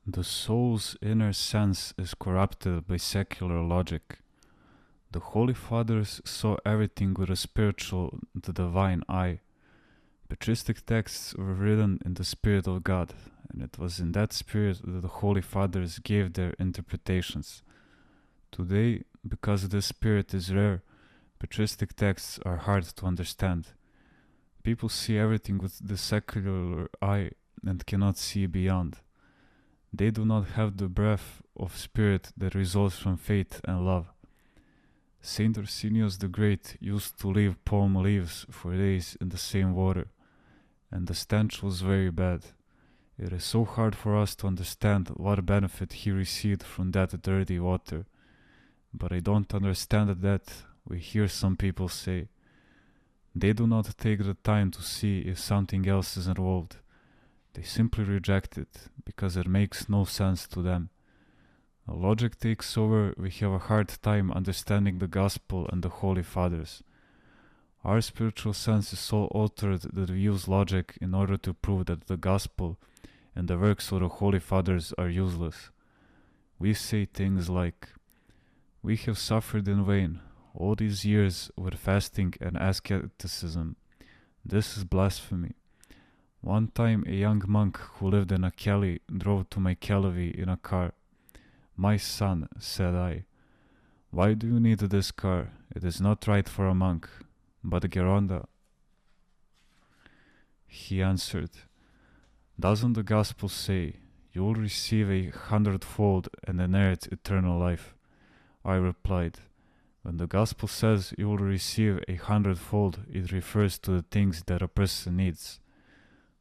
The soul's inner sense is corrupted by secular logic. The Holy Fathers saw everything with a spiritual, the divine eye. Patristic texts were written in the Spirit of God, and it was in that spirit that the Holy Fathers gave their interpretations. Today, because this spirit is rare, patristic texts are hard to understand. People see everything with the secular eye and cannot see beyond. They do not have the breath of spirit that results from faith and love. Saint Arsenius the Great used to leave palm leaves for days in the same water, and the stench was very bad. It is so hard for us to understand what benefit he received from that dirty water. But I don't understand that, we hear some people say. They do not take the time to see if something else is involved. They simply reject it, because it makes no sense to them. Logic takes over, we have a hard time understanding the Gospel and the Holy Fathers. Our spiritual sense is so altered that we use logic in order to prove that the Gospel and the works of the Holy Fathers are useless. We say things like, "We have suffered in vain all these years with fasting and asceticism. This is blasphemy. One time a young monk who lived in a Kelly drove to my Kelly in a car. 'My son,' said I, 'why do you need this car? It is not right for a monk.' But Geronda," he answered, "doesn't the Gospel say, you will receive 100-fold and inherit eternal life?" I replied, "When the Gospel says you will receive 100-fold, it refers to the things that a person needs.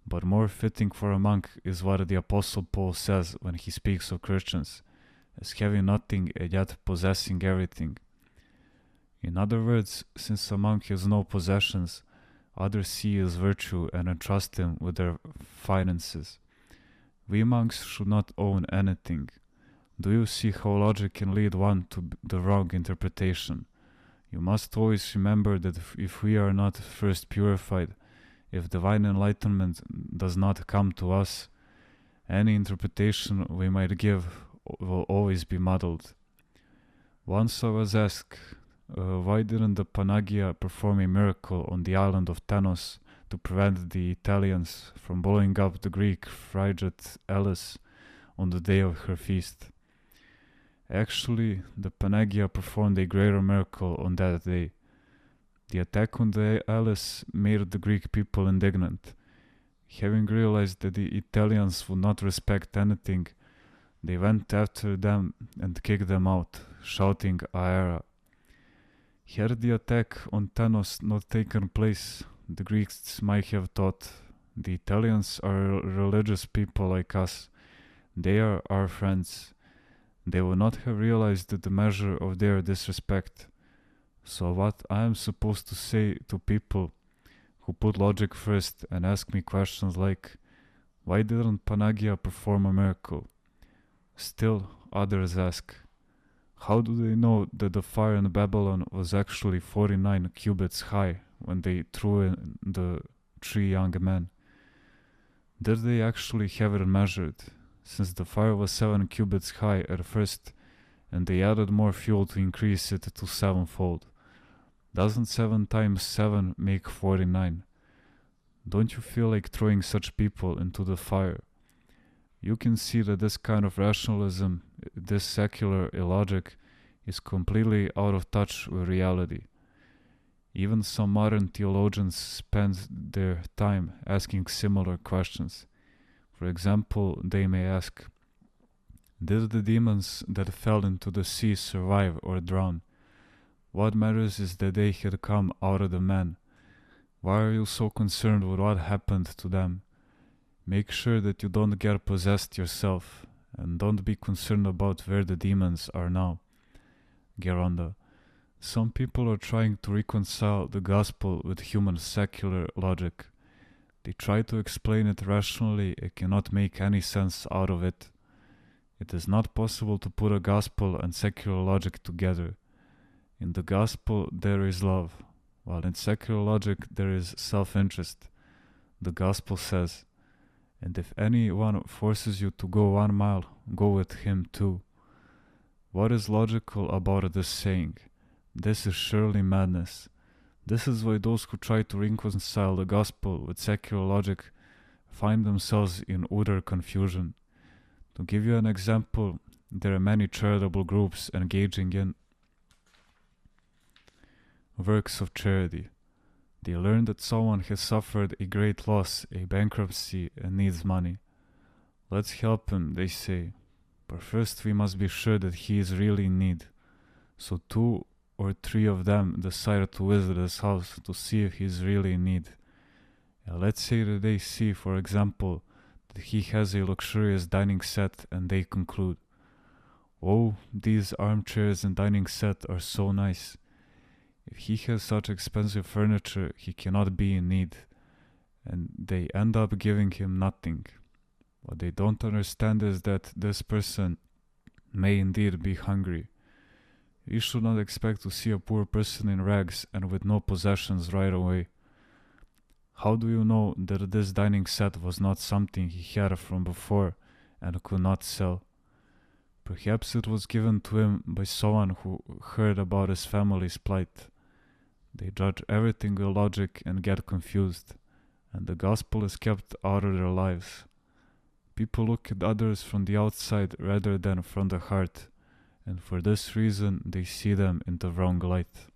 But more fitting for a monk is what the Apostle Paul says when he speaks of Christians, as having nothing and yet possessing everything. In other words, since a monk has no possessions, others see his virtue and entrust him with their finances. We monks should not own anything. Do you see how logic can lead one to the wrong interpretation? You must always remember that if we are not first purified, if divine enlightenment does not come to us, any interpretation we might give will always be muddled. Once I was asked, why didn't the Panagia perform a miracle on the island of Tenos to prevent the Italians from blowing up the Greek frigate Elis on the day of her feast? Actually, the Panagia performed a greater miracle on that day. The attack on the Elis made the Greek people indignant. Having realized that the Italians would not respect anything, they went after them and kicked them out, shouting "Aera." Had the attack on Tenos not taken place, the Greeks might have thought, the Italians are religious people like us, they are our friends. They would not have realized the measure of their disrespect. So what I am supposed to say to people who put logic first and ask me questions like, why didn't Panagia perform a miracle? Still others ask, how do they know that the fire in Babylon was actually 49 cubits high when they threw in the 3 young men? Did they actually have it measured, since the fire was 7 cubits high at first, and they added more fuel to increase it to 7-fold? Doesn't 7 times 7 make 49? Don't you feel like throwing such people into the fire? You can see that this kind of rationalism, this secular illogic, is completely out of touch with reality. Even some modern theologians spend their time asking similar questions. For example, they may ask, did the demons that fell into the sea survive or drown? What matters is that they had come out of the man. Why are you so concerned with what happened to them? Make sure that you don't get possessed yourself, and don't be concerned about where the demons are now. Geronda, some people are trying to reconcile the gospel with human secular logic. They try to explain it rationally and cannot make any sense out of it. It is not possible to put a gospel and secular logic together. In the gospel there is love, while in secular logic there is self-interest. The gospel says, And if anyone forces you to go 1 mile, go with him too. What is logical about this saying? This is surely madness. This is why those who try to reconcile the gospel with secular logic find themselves in utter confusion. To give you an example, there are many charitable groups engaging in works of charity. They learn that someone has suffered a great loss, a bankruptcy, and needs money. Let's help him, they say. But first we must be sure that he is really in need. So 2 or 3 of them decide to visit his house to see if he is really in need. And let's say that they see, for example, that he has a luxurious dining set, and they conclude, "Oh, these armchairs and dining set are so nice. If he has such expensive furniture, he cannot be in need." And they end up giving him nothing. What they don't understand is that this person may indeed be hungry. You should not expect to see a poor person in rags and with no possessions right away. How do you know that this dining set was not something he had from before and could not sell? Perhaps it was given to him by someone who heard about his family's plight. They judge everything with logic and get confused, and the gospel is kept out of their lives. People look at others from the outside rather than from the heart, and for this reason they see them in the wrong light.